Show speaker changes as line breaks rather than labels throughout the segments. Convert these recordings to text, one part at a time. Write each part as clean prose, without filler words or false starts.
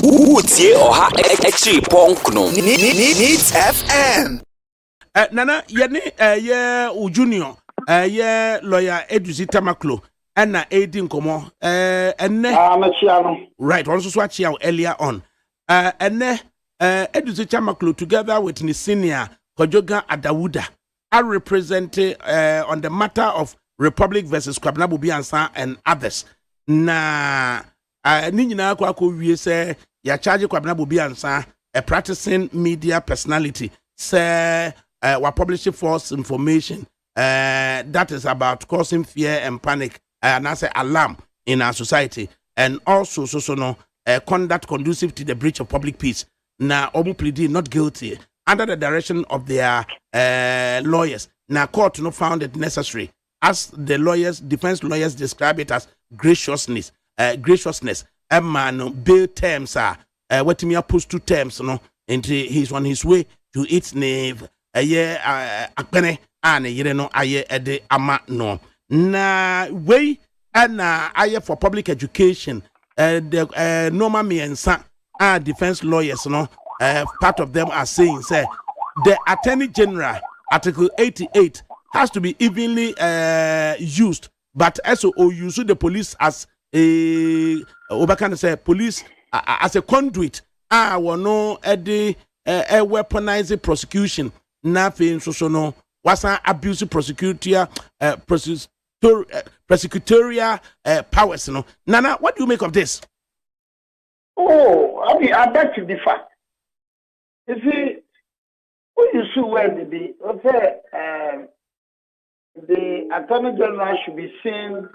Utie oha extra ponkno. Needs FM.
Nana ye junior ye lawyer Edudzi Tamakloe na Edi nkomo enne right also swatch here earlier on enne Edudzi Tamakloe together with his senior Kojoga Adawuda are represented on the matter of Republic versus Kwabena Bobiansa and others. Na ni nyina kwa wie say ya charge Kwabena Bobiansa a practicing media personality say we publish false information that is about causing fear and panic and as an alarm in our society, and also conduct conducive to the breach of public peace. Now, omu pleaded not guilty under the direction of their lawyers. Now, court no found it necessary, as the defense lawyers describe it as graciousness. Man, bail terms are what me opposed to terms, into he's on his way to its name. Akpene ane yire no aye ede ama no na we na aye for public education the normal miensa defense lawyers no part of them are saying say the Attorney General Article 88 has to be evenly used, but also use the police as a Obakane say police as a conduit no ede a weaponized prosecution. Nothing no was abusive prosecutorial powers. Nana, what do you make of this?
Oh, I beg to differ. You see, who you see where the Attorney General should be seen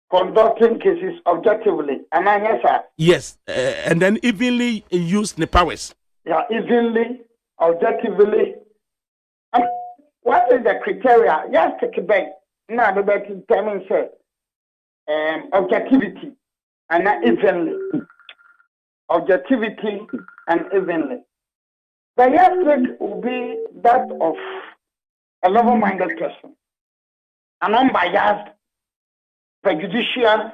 conducting cases objectively. And yes, sir.
Yes, and then evenly use the powers.
Yeah, evenly, objectively. What is the criteria? Yes, take it back. Now, the back in terms objectivity and evenly. Objectivity and evenly. The yardstick will be that of a level-minded person, an unbiased, prejudicial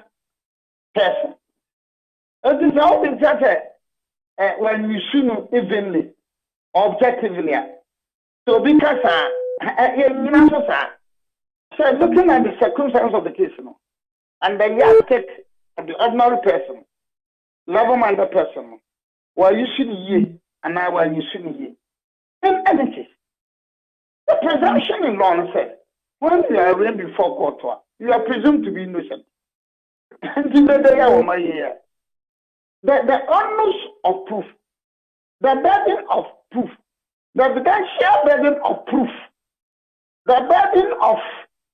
person. It is always that when you see evenly, objectively. So because so looking at the circumstances of the case, and the yardstick of the ordinary person, level-minded person, while you see ye, and now while you see ye. In any case, the presumption in law said, when you are arraigned before court, you are presumed to be innocent. Until the day of my year. The onus of proof, the burden of proof, the evidential burden of proof, the burden of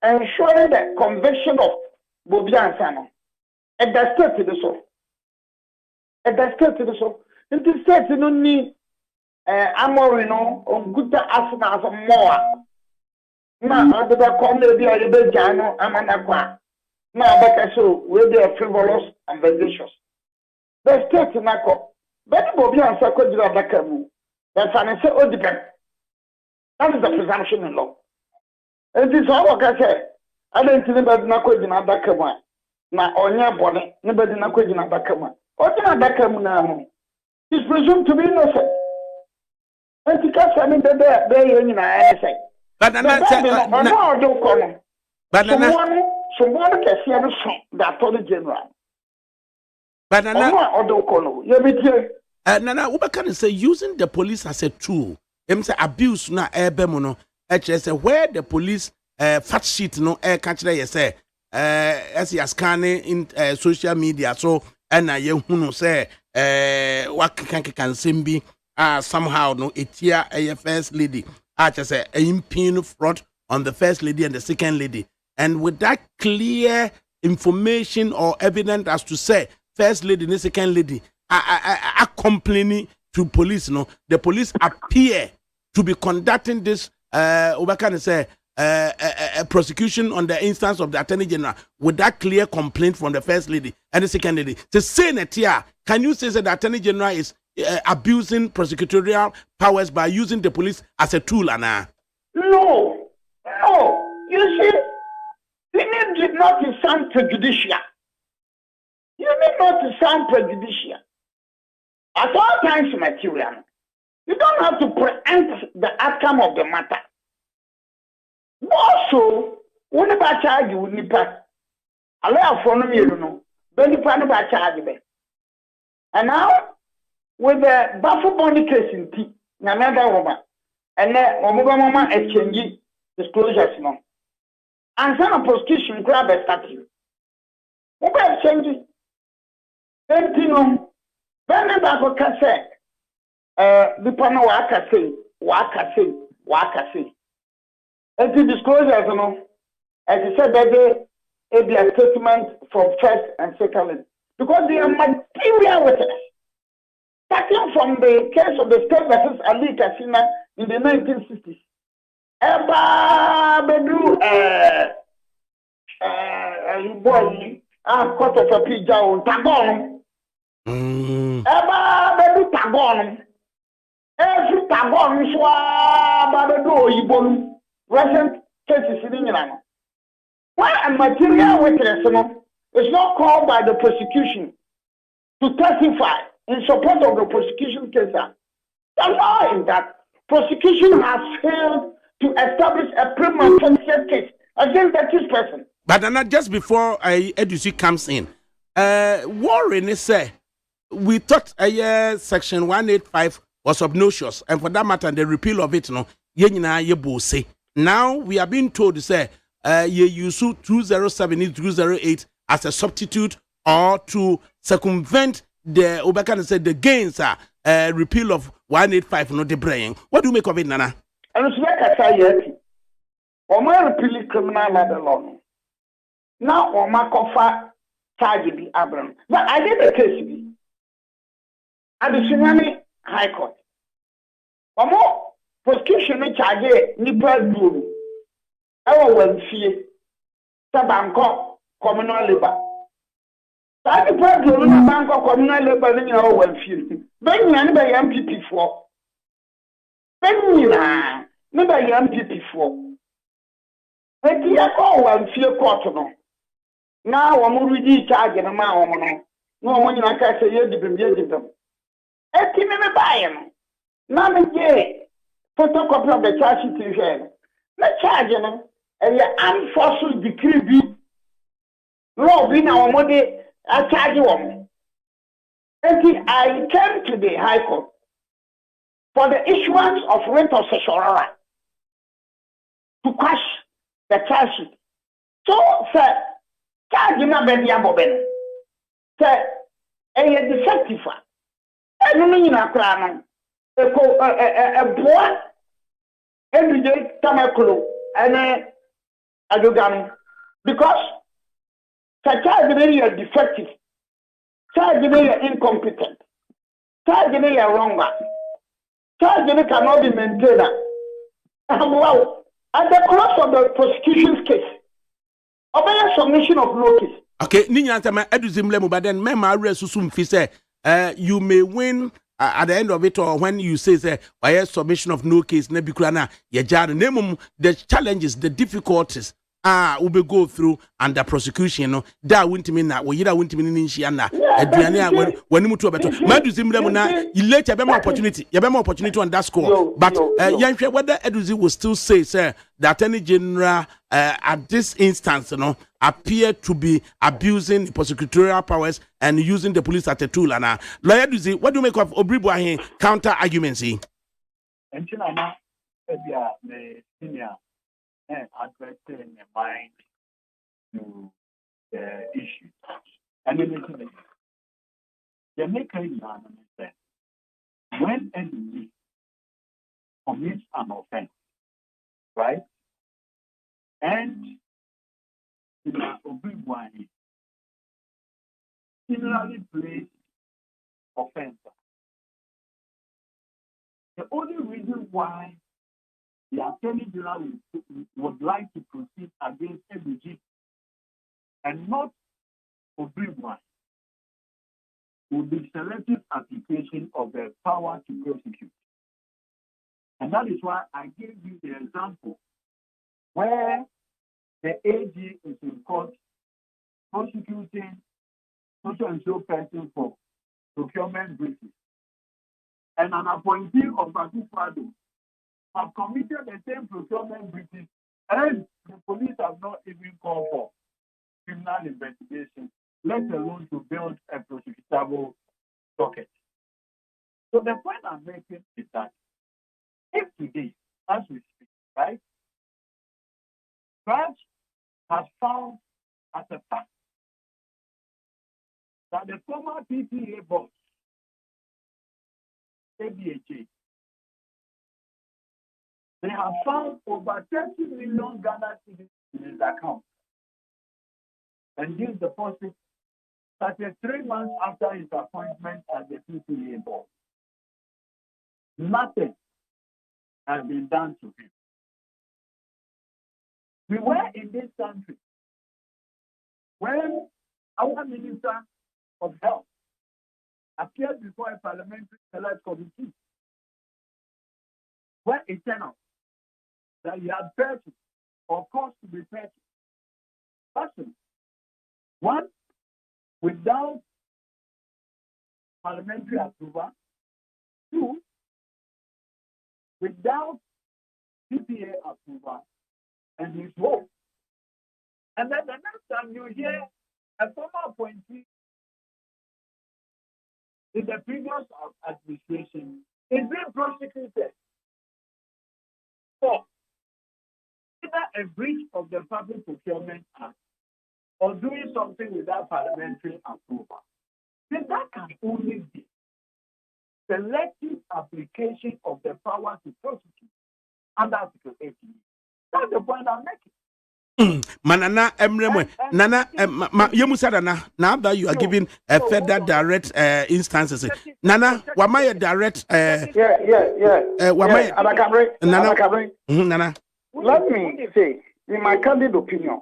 ensuring the conviction of Bobiansa, and the state to the soul. And the state to the soul. It is said to no need amorino on good asana as a more. Now, the comedy are the Jano, Amanagua. Now, better so, will be a frivolous and vexatious. The state in Nako, but Bobiansa could do a backamu. That's an answer all depend. That is the presumption in law. And this is all I say. I don't think about Nako in a backamu. Now, on your body, nobody Nako in a backamu. What in a backamu now? He's presumed to be innocent. And because I mean, they're in a say.
But
someone can see the Attorney General.
But Nana, Ubakane say using the police as a tool. Them say abuse na ebemono. Say where the police fat sheet no catch there say as you scanning in social media. So and you who say what can simbi somehow no etia a first lady. I just say impin fraud on the first lady and the second lady. And with that clear information or evidence as to say first lady and the second lady are complaining to police, the police appear to be conducting this what can I say a prosecution on the instance of the Attorney General with that clear complaint from the first lady and the second lady. To say that here, can you say that the Attorney General is abusing prosecutorial powers by using the police as a tool, Anna?
No. You see, you need not to sound prejudicial. You need not to sound prejudicial. At all times, material. You don't have to preempt the outcome of the matter. Also, when about charge you would nipa, allow for no, you know, benefit about charge. And now, with the Buffalo Bond case in T, Namada woman, and then Omugama exchange disclosures, no. And some prosecution grab a statue. What about changing? Then, you know, then the Bible can say, the panel waka say. And the disclosures, you know, as you said, that they be a statement from first and second, because they are material witness. Starting from the case of the state versus Ali Kasina in the 1960s. Eba bedu boy court of appeal on Tagon. Eba bedu Tagon. Every Tagon swa bedu Ibon. Recent cases in England. When a material witness is not called by the prosecution to testify in support of the prosecution case, the law is that prosecution has failed to establish a prima facie case against that person.
But not just before Edudzi comes in, Warren say we thought section 185 was obnoxious, and for that matter, the repeal of it, no, say. Now we are being told to say you use 207 208 as a substitute or to circumvent the Obakan said the gains are repeal of 185 not the brain. What do you make of it, Nana?
And it's like I say yet. Oma repeal criminal law. Now Oma kofa charge be Abraham. But I did the case be at the Tsunami High Court. Omo prosecution charge nipa duro. Ewa wenfie. Tabanko communal labor. That the problem in bank of communal labor in our welfare. Ben yan by MPP for. Ben yan by MPP for. And the echo welfare court. Now I'm already charging a man. No one I can say you did them. A team in a buy. Now the gay photocopy of the charge sheet here. Not charging them. And the unforced decree be. No, being our money. I charge you one. And I came to the High Court for the issuance of rent of session to quash the charge sheet. So, sir, charge you not be able to sir, a defective. I don't mean a crown. A boy, Edudzi Tamakloe and Edudzi because child may be defective, child may be incompetent, child may be wrong, child may cannot be maintained. Wow. At the close of the prosecution's case, obey a submission of notice.
Okay, Ninya Tama Edudzi Mlemu, but then Mema Resusum Fise, you may win at the end of it, or when you say by a submission of no case, Nebukrana, Yajan, name the challenges, the difficulties. We will go through under prosecution. No, that won't mean that we won't mean in Shiana. When you to better, Edudzi Mlemu you later have more opportunity. You have more opportunity on that score. But whether Edudzi will still say, sir, the Attorney General at this instance, appear to be abusing prosecutorial powers and using the police as a tool. And Lawyer Edudzi, what do you make of Obiri Boahene counter arguments?
And addressing your mind to the issue. And then the maker said, when enemy commits an offense, right? And Obiri Boahene similarly placed offense. The only reason why the Attorney General would like to proceed against Edudzi and not Obiri Boahene would be selective application of the power to prosecute. And that is why I gave you the example where the AG is in court prosecuting so and so person for procurement breaches. and an appointee of Akufo-Addo have committed the same procurement breaches, and the police have not even called for criminal investigation, let alone to build a prosecutable docket. So the point I'm making is that if today, as we speak, right, judge has found as a fact that the former PTA boss, ABHA, they have found over 30 million Ghana cedis in his account. And this deposit started 3 months after his appointment as the PTA boss. Nothing has been done to him. We were in this country when our Minister of Health appeared before a parliamentary select committee where it turned out that he had purchased or caused to be purchased person. One, without parliamentary approval. Two, without PPA approval and his vote. And then the next time you hear a former appointee in the previous administration is being prosecuted for either a breach of the Public Procurement Act or doing something without parliamentary approval. Then that can only be selective application of the power to prosecute under Article 18. That's the point I'm making.
Manana Emremwe, Nana, Yemusadana, now that you are giving a further direct instances. Nana, Wamaya direct. Nana.
Let me say, in my candid opinion,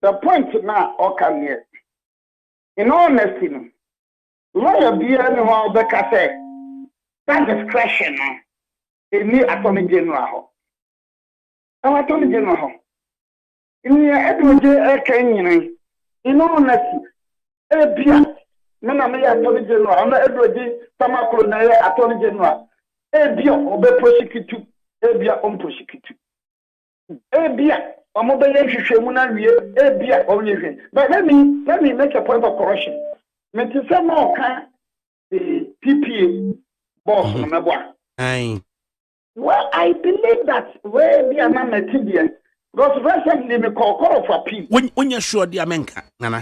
the point now, okay, in all honesty, lawyer be anyone Becca say that discretion in the Attorney General. Our Attorney General. In the Edudzi Tamakloe, in all honesty, Ebia, Nana me Attorney General, and Edudzi Tamakloe Attorney General, Ebia obe prosecute, Ebia prosecute. Ebia, Ebia, but let me make a point of correction. The PPA boss number one. Well, I believe that where we are not material, because recently me call for appeal.
When you're sure the Amenka, Nana.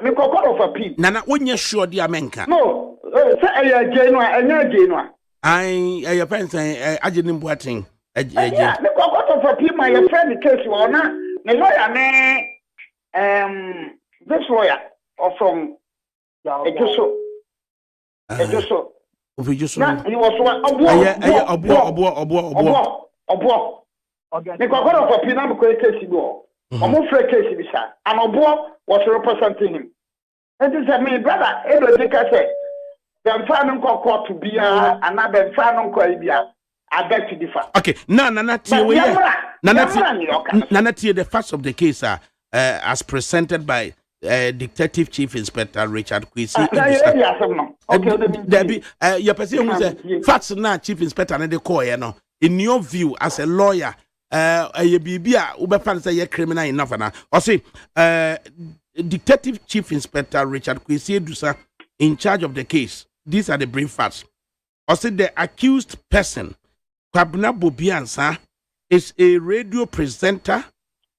Me call for appeal.
Nana, when you're sure the Amenka.
No, say I Genoa.
I fancy I didn't watching.
Yeah, me call for appeal. My friend, the case was not. The lawyer, this lawyer, or from Ejuso. Now, he was one Obo. The Cocoa of Pinam case go. Almost a case, and Obo was representing him. And this is my brother, Edudzi said, the final court to be another final Caribbean. I beg to differ.
Okay, Nana, the facts of the case are as presented by Detective Chief Inspector Richard Kwesi. Your person who said facts now, Chief Inspector, and the call, in your view as a lawyer, a criminal enough. Or say, Detective Chief Inspector Richard Kwesi in charge of the case. These are the brief facts. Or say the accused person, Kwabena Bobiansa, is a radio presenter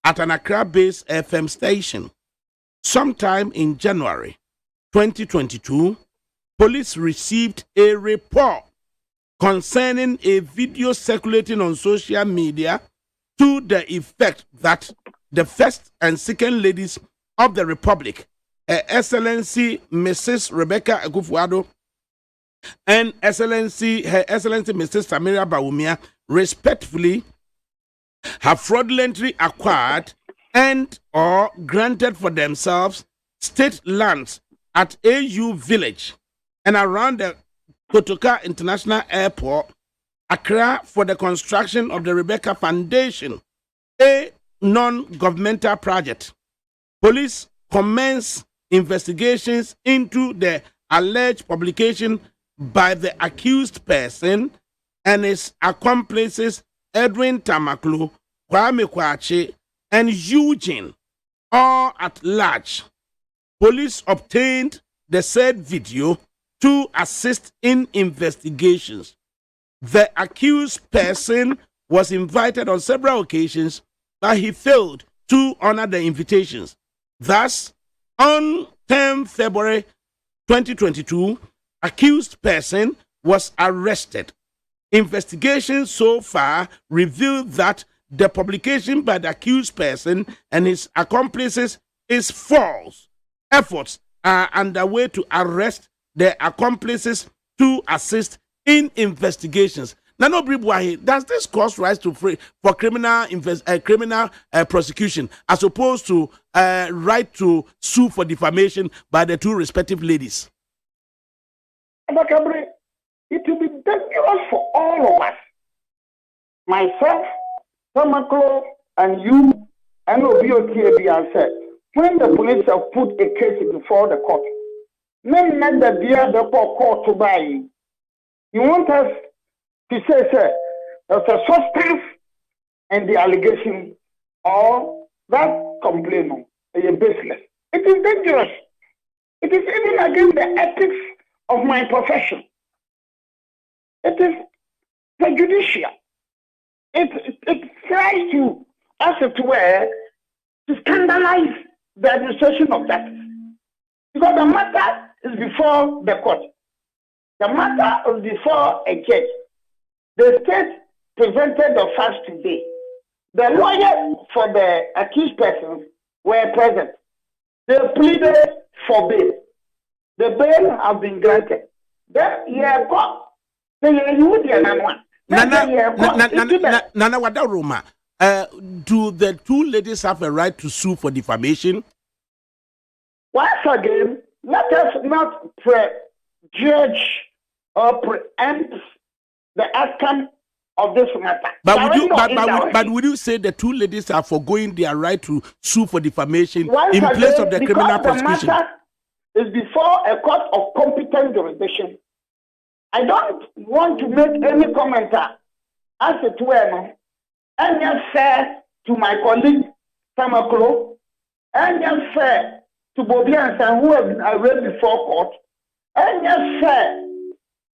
at an Accra-based FM station. Sometime in January 2022, police received a report concerning a video circulating on social media to the effect that the first and second ladies of the Republic, Her Excellency Mrs. Rebecca Akufo-Addo and Her Excellency Mrs. Samira Bawumia, respectfully, have fraudulently acquired and or granted for themselves state lands at AU Village and around the Kotoka International Airport, Accra, for the construction of the Rebecca Foundation, a non-governmental project. Police commence investigations into the alleged publication by the accused person and his accomplices Edwin Tamakloe, Kwame Kwache, and Eugene, all at large. Police obtained the said video to assist in investigations. The accused person was invited on several occasions, but he failed to honor the invitations. Thus, on 10 February 2022, accused person was arrested. Investigations so far revealed that the publication by the accused person and his accomplices is false. Efforts are underway to arrest the accomplices to assist in investigations. Nano Obiri Boahene, does this cause rise to free for criminal prosecution as opposed to right to sue for defamation by the two respective ladies?
It will be dangerous for all of us. Myself, Tamakloe, and you, and Obiri said, when the police have put a case before the court, men not the dear the court to buy. You want us to say, sir, there's a substance and the allegation or that complaint is baseless. It is dangerous. It is even against the ethics of my profession. It is prejudicial. It tries to, as it were, to scandalize the administration of justice. Because the matter is before the court. The matter is before a judge. The state presented the facts today. The lawyers for the accused persons were present. They pleaded for bail. The bail has been granted. Then you have got.
Nana Wadaroma, do the two ladies have a right to sue for defamation?
Once again, let us not prejudge or preempt the outcome of this matter.
But would you say the two ladies are foregoing their right to sue for defamation in place of the criminal prosecution?
The matter is before a court of competent jurisdiction. I don't want to make any comment as it were, and just fair to my colleague Tamakloe, and just fair to Bobiansa, who has been arraigned before court, and just fair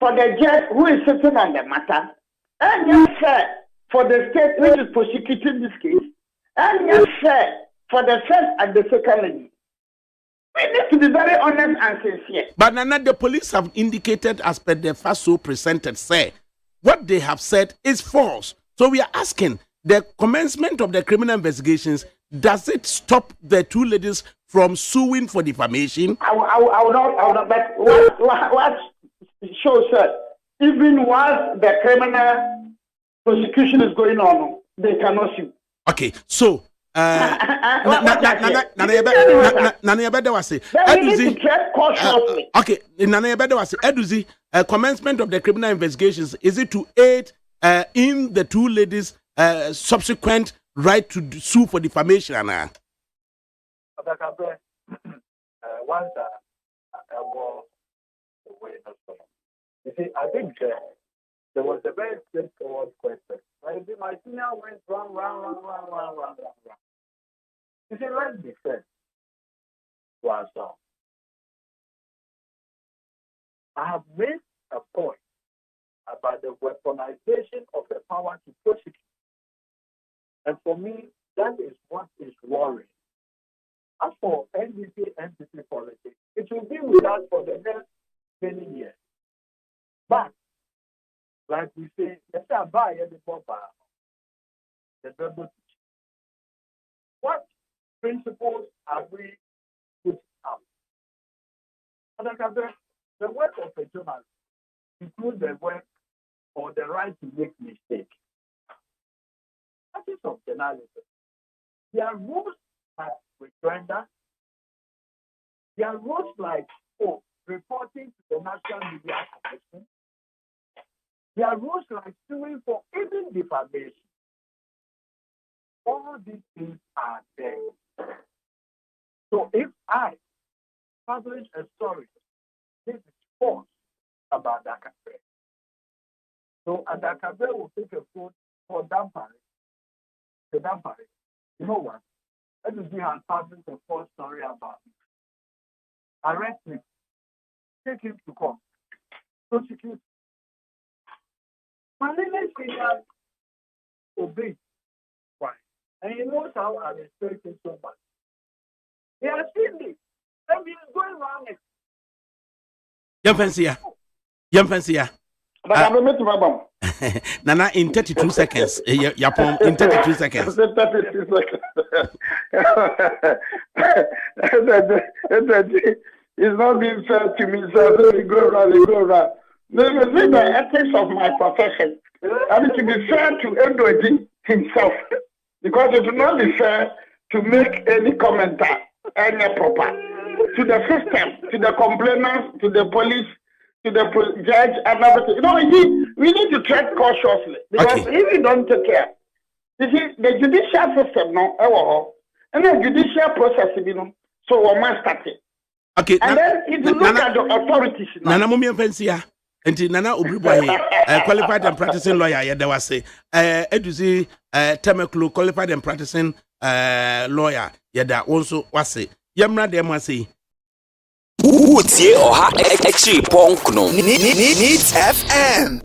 for the judge who is sitting on the matter, and just fair for the state which is prosecuting this case, and just fair for the first and the second lady. We need to be very honest and sincere.
But Nana, the police have indicated, as per the FASO presented, say what they have said is false. So we are asking, the commencement of the criminal investigations, does it stop the two ladies from suing for defamation?
I will not. But what shows that even while the criminal prosecution is going on, they cannot sue.
Okay, so. Nana Yabede was okay, Nana Yabede was Edudzi, commencement of the criminal investigations, is it to aid in the two ladies' subsequent right to sue for defamation?
Once you see, I think there was a very straightforward question. My senior went round. You see, let's be fair to ourselves. I have made a point about the weaponization of the power to prosecute. And for me, that is what is worrying. As for NDP politics, it will be with us for the next many years. But, like we say, let's buy the Bible. What principles are we put out? And the work of a journalist includes the work or the right to make mistakes. That is of journalism. There are rules like rejoinder. There are rules like reporting to the National Media Commission. There are rules like suing for even defamation. All these things are there. So if I publish a story, this is false about Dakabe. So Dakabe will take a phone for Dampare. The Dampare. You know what? Edudzi has published a false story about me. Arrest him. Take him to court. Prosecute. My name is Obiri. Why? And he knows how I respect him so much. He has seen me. And he's going around it.
Young fancy.
But I will make my bomb.
Nana, in 32 seconds. Yapom, in 32 seconds.
32 seconds. It's not being fair to me, so I go around. Maybe the ethics of my profession. I mean, to be fair to Edudzi himself. Because it will not be fair to make any commenter any proper to the system, to the complainants, to the police, to the judge, and everything. You know, we need to tread cautiously. Because if you don't take care, you see, the judicial system, and the judicial process, so we must start it.
Okay.
And then if you look at the authorities now.
Nana Mumia Fancy. And Nana Obiri Boahene, qualified and practicing lawyer, there was a Edudzi Tamakloe, qualified and practicing lawyer, that also was it. Yamra de Masi.
Utie Oha Extreme Punk no Needs FM.